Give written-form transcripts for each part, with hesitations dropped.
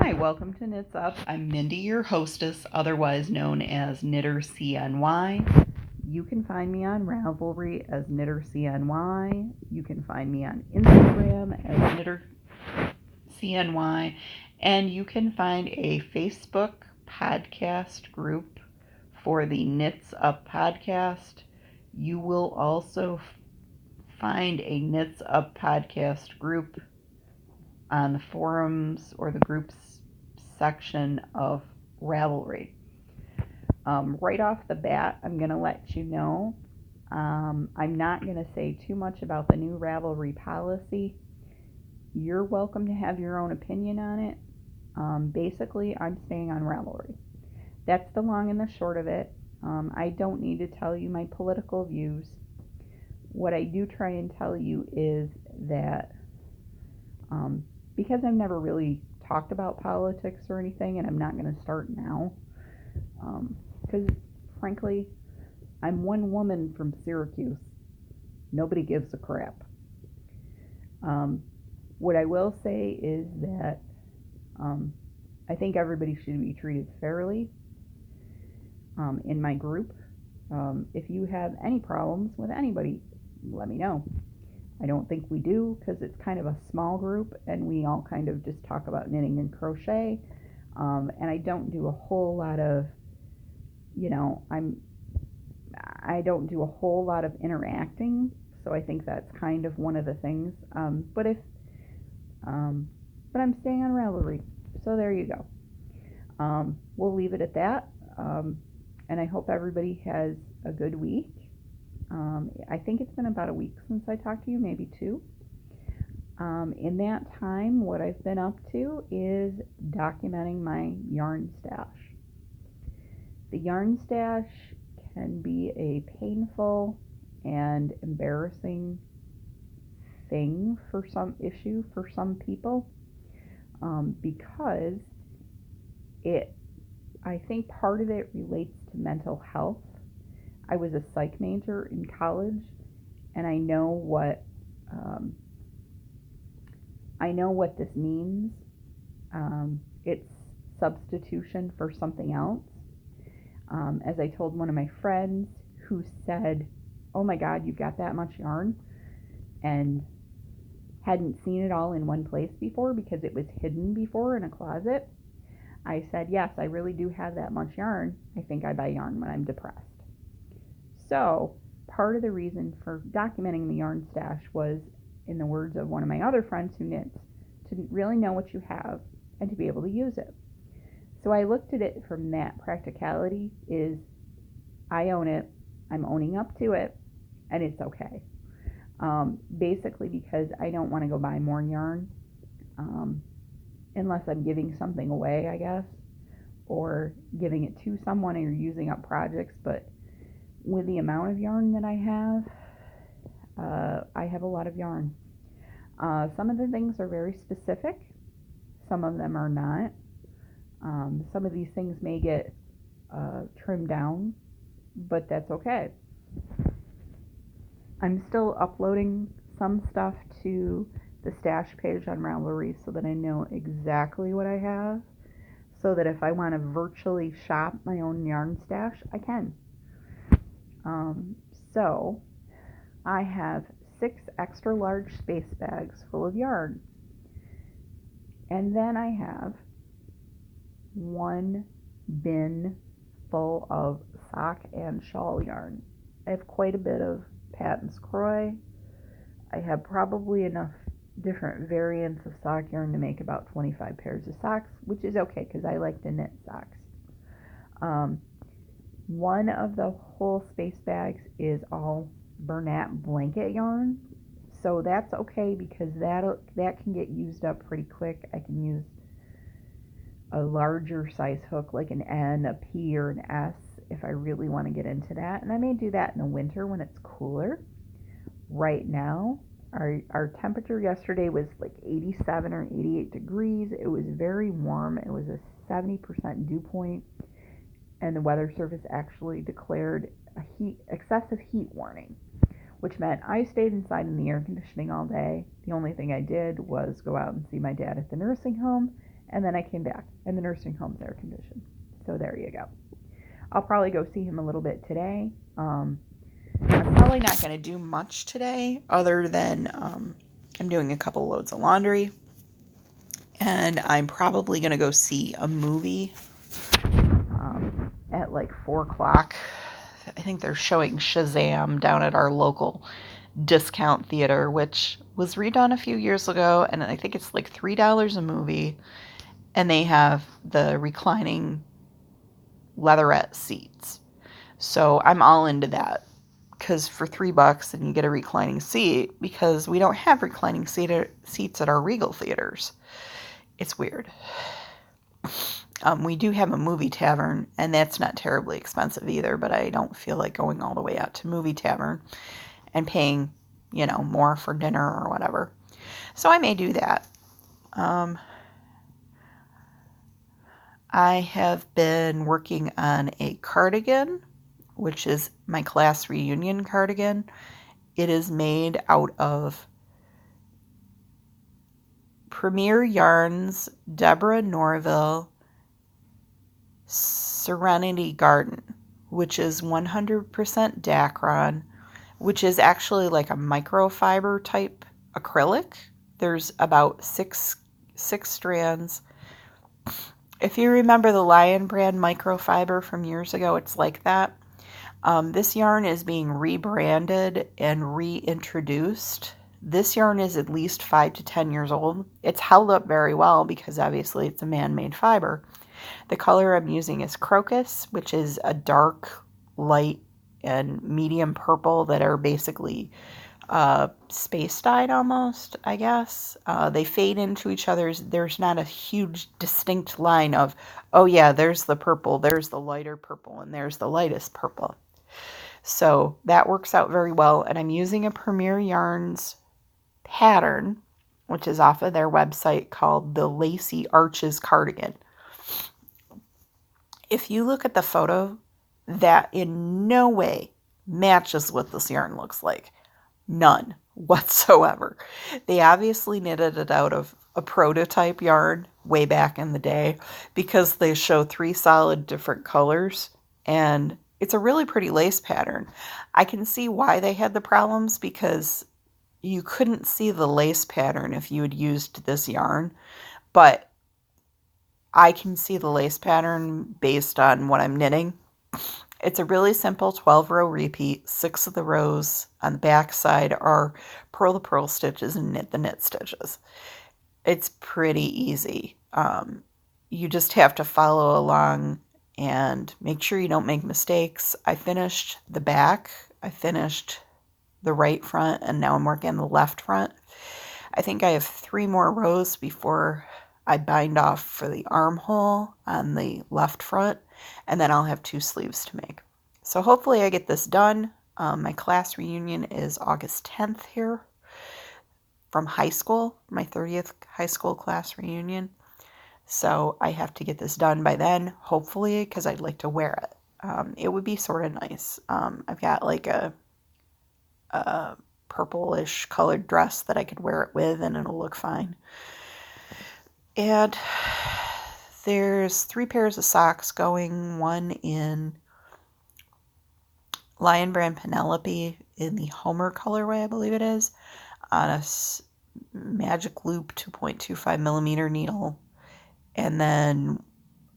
Hi, welcome to Knits Up. I'm Mindy, your hostess, otherwise known as Knitter CNY. You can find me on Ravelry as Knitter CNY. You can find me on Instagram as Knitter CNY. And you can find a Facebook podcast group for the Knits Up podcast. You will also find a Knits Up podcast group on the forums or the groups section of Ravelry. Right off the bat, I'm going to let you know I'm not going to say too much about the new Ravelry policy. You're welcome to have your own opinion on it. Basically, I'm staying on Ravelry. That's the long and the short of it. I don't need to tell you my political views. What I do try and tell you is that because I've never really talked about politics or anything, and I'm not going to start now, because frankly, I'm one woman from Syracuse. Nobody gives a crap. What I will say is that I think everybody should be treated fairly in my group. If you have any problems with anybody, let me know. I don't think we do because it's kind of a small group and we all kind of just talk about knitting and crochet. And I don't do a whole lot of, I don't do a whole lot of interacting. So I think that's kind of one of the things. But I'm staying on Ravelry. So there you go. We'll leave it at that. And I hope everybody has a good week. I think it's been about a week since I talked to you, maybe two. In that time, what I've been up to is documenting my yarn stash. The yarn stash can be a painful and embarrassing thing for some people, because I think part of it relates to mental health. I was a psych major in college, and I know what this means. It's substitution for something else. As I told one of my friends who said, "Oh my God, you've got that much yarn," and hadn't seen it all in one place before because it was hidden before in a closet. I said, "Yes, I really do have that much yarn. I think I buy yarn when I'm depressed." So part of the reason for documenting the yarn stash was, in the words of one of my other friends who knits, to really know what you have and to be able to use it. So I looked at it from that practicality is I own it, I'm owning up to it, and it's okay. Basically because I don't want to go buy more yarn unless I'm giving something away, I guess, or giving it to someone or using up projects. But with the amount of yarn that I have a lot of yarn. Some of the things are very specific. Some of them are not. Some of these things may get trimmed down, but that's okay. I'm still uploading some stuff to the stash page on Ravelry so that I know exactly what I have, so that if I want to virtually shop my own yarn stash, I can. So I have 6 extra large space bags full of yarn. And then I have 1 bin full of sock and shawl yarn. I have quite a bit of Patons Kroy. I have probably enough different variants of sock yarn to make about 25 pairs of socks, which is okay because I like to knit socks. One of the whole space bags is all Bernat blanket yarn, so that's okay because that can get used up pretty quick. I can use a larger size hook like an N, a P, or an S if I really want to get into that, and I may do that in the winter when it's cooler. Right now, our temperature yesterday was like 87 or 88 degrees. It was very warm. It was a 70% dew point, and the Weather Service actually declared a excessive heat warning, which meant I stayed inside in the air conditioning all day. The only thing I did was go out and see my dad at the nursing home And then I came back, and the nursing home's air conditioned. So there you go. I'll probably go see him a little bit today. I'm probably not going to do much today other than I'm doing a couple loads of laundry. And I'm probably going to go see a movie at like 4 o'clock. I think they're showing Shazam down at our local discount theater, which was redone a few years ago. And I think it's like $3 a movie. And they have the reclining leatherette seats. So I'm all into that. Because for $3 and you get a reclining seat, because we don't have reclining seats at our Regal theaters. It's weird. We do have a movie tavern, and that's not terribly expensive either, but I don't feel like going all the way out to movie tavern and paying, more for dinner or whatever. So I may do that. I have been working on a cardigan, which is my class reunion cardigan. It is made out of Premier Yarns Deborah Norville Serenity Garden, which is 100% Dacron, which is actually like a microfiber type acrylic. There's about six strands. If you remember the Lion brand microfiber from years ago, it's like that. This yarn is being rebranded and reintroduced. This yarn is at least 5 to 10 years old. It's held up very well because obviously it's a man-made fiber. The color I'm using is Crocus, which is a dark, light, and medium purple that are basically space dyed almost, I guess. They fade into each other. There's not a huge distinct line of, oh yeah, there's the purple, there's the lighter purple, and there's the lightest purple. So that works out very well. And I'm using a Premier Yarns pattern, which is off of their website, called the Lacy Arches Cardigan. If you look at the photo, that in no way matches what this yarn looks like. None whatsoever. They obviously knitted it out of a prototype yarn way back in the day because they show 3 solid different colors, and it's a really pretty lace pattern. I can see why they had the problems because you couldn't see the lace pattern if you had used this yarn, but I can see the lace pattern based on what I'm knitting. It's a really simple 12-row repeat. 6 of the rows on the back side are purl the purl stitches and knit the knit stitches. It's pretty easy. You just have to follow along and make sure you don't make mistakes. I finished the back. I finished the right front, and now I'm working on the left front. I think I have 3 more rows before I bind off for the armhole on the left front, and then I'll have 2 sleeves to make. So hopefully I get this done. My class reunion is August 10th here from high school, my 30th high school class reunion. So I have to get this done by then, hopefully, because I'd like to wear it. It would be sort of nice. I've got like a purplish colored dress that I could wear it with, and it'll look fine. And there's 3 pairs of socks going, one in Lion Brand Penelope in the Homer colorway, I believe it is, on a Magic Loop 2.25 millimeter needle, and then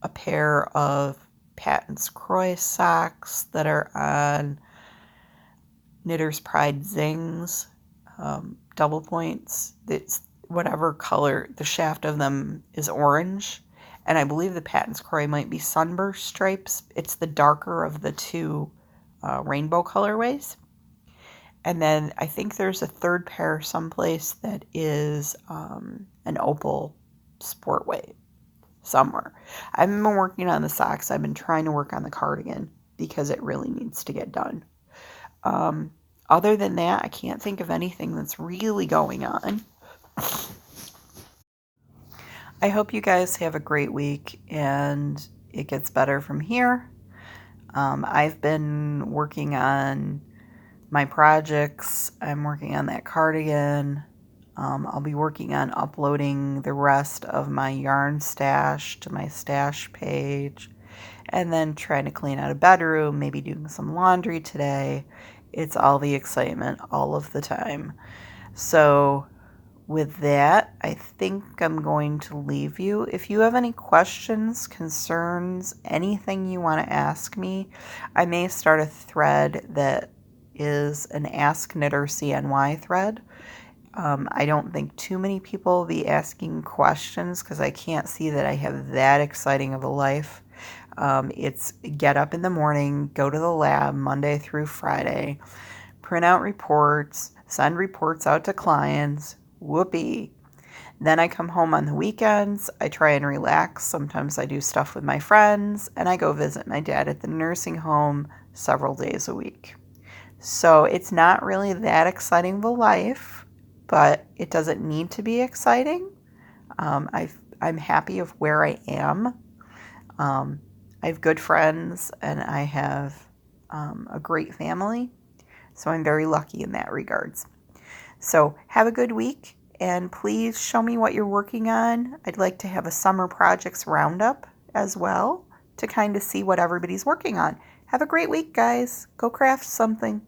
a pair of Patton's Croix socks that are on Knitter's Pride Zings, double points. It's whatever color, the shaft of them is orange, and I believe the Patton's Croix might be sunburst stripes. It's the darker of the 2 rainbow colorways. And then I think there's a 3rd pair someplace that is an opal sport weight somewhere. I've been working on the socks. I've been trying to work on the cardigan because it really needs to get done. Other than that, I can't think of anything that's really going on. I hope you guys have a great week and it gets better from here. I've been working on my projects. I'm working on that cardigan. I'll be working on uploading the rest of my yarn stash to my stash page, and then trying to clean out a bedroom, maybe doing some laundry today. It's all the excitement all of the time. So with that, I think I'm going to leave you. If you have any questions, concerns, anything you want to ask me, I may start a thread that is an Ask Knitter CNY thread. I don't think too many people will be asking questions because I can't see that I have that exciting of a life. It's get up in the morning, go to the lab Monday through Friday, print out reports, send reports out to clients. Whoopee. Then I come home on the weekends. I try and relax. Sometimes I do stuff with my friends, and I go visit my dad at the nursing home several days a week. So it's not really that exciting of a life, but it doesn't need to be exciting. I'm happy of where I am. I have good friends, and I have a great family. So I'm very lucky in that regards. So have a good week, and please show me what you're working on. I'd like to have a summer projects roundup as well to kind of see what everybody's working on. Have a great week, guys. Go craft something.